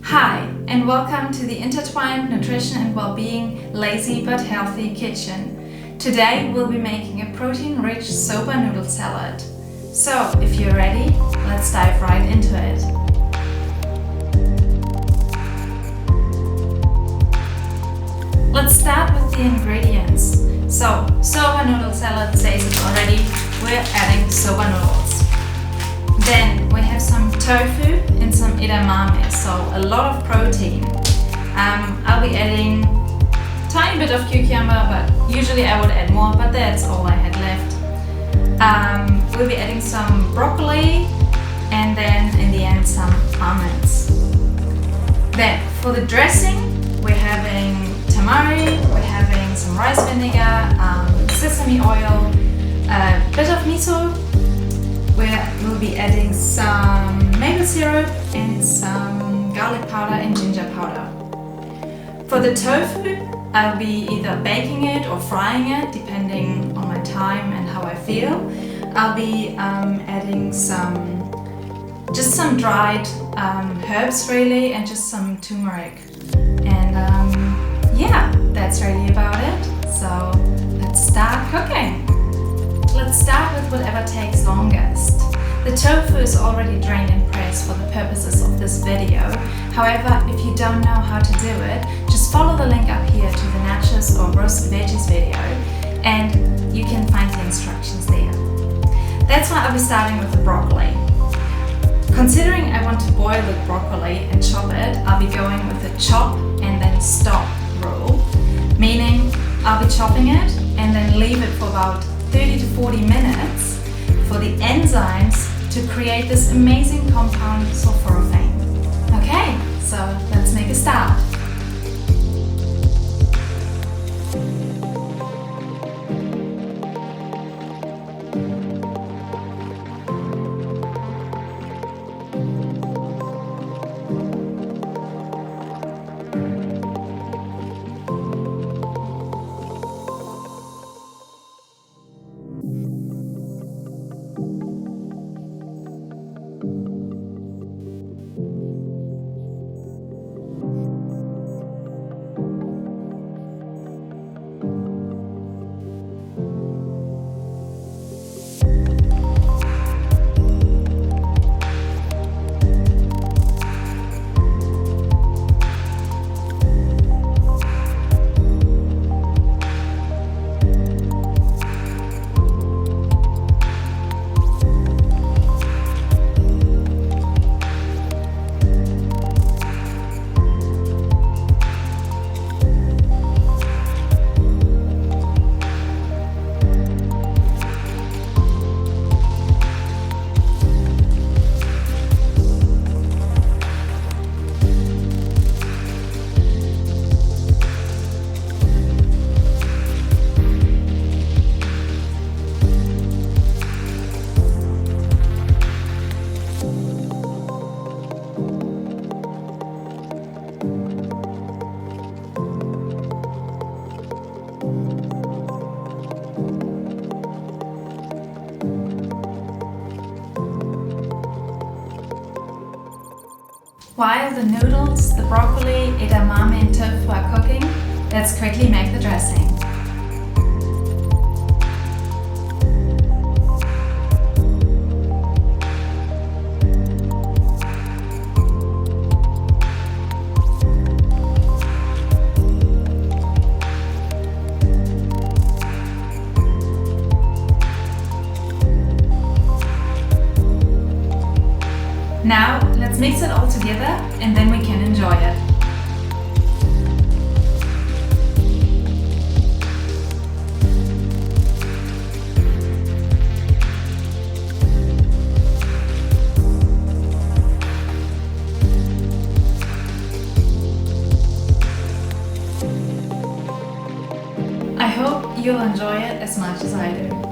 Hi, and welcome to the Intertwined Nutrition and Wellbeing Lazy but Healthy Kitchen. Today we'll be making a protein-rich soba noodle salad. So, if you're ready, let's dive right into it. Let's start with the ingredients. So, soba noodle salad says it already, we're adding soba noodles. Then we have some tofu and some edamame, so a lot of protein. I'll be adding a tiny bit of cucumber, but usually I would add more, but that's all I had left. We'll be adding some broccoli and then in the end some almonds. Then for the dressing, we're having Tamari, we're having some rice vinegar, sesame oil, a bit of miso. We'll be adding some maple syrup and some garlic powder and ginger powder. For the tofu, I'll be either baking it or frying it, depending on my time and how I feel. I'll be adding just some dried herbs really, and just some turmeric. And yeah, that's really about it. So let's start cooking. Let's start with whatever takes longest. The tofu is already drained and pressed for the purposes of this video. However, if you don't know how to do it, just follow the link up here to the nachos or roasted veggies video and you can find the instructions there. That's why I'll be starting with the broccoli. Considering I want to boil the broccoli and chop it, I'll be going with a chop and then stop rule, meaning I'll be chopping it and then leave it for about 30 to 40 minutes for the enzymes to create this amazing compound sulforaphane. Okay, so let's make a start. While the noodles, the broccoli, edamame and tofu are cooking, let's quickly make the dressing. Now, let's mix it all together and then we can enjoy it. I hope you'll enjoy it as much as I do.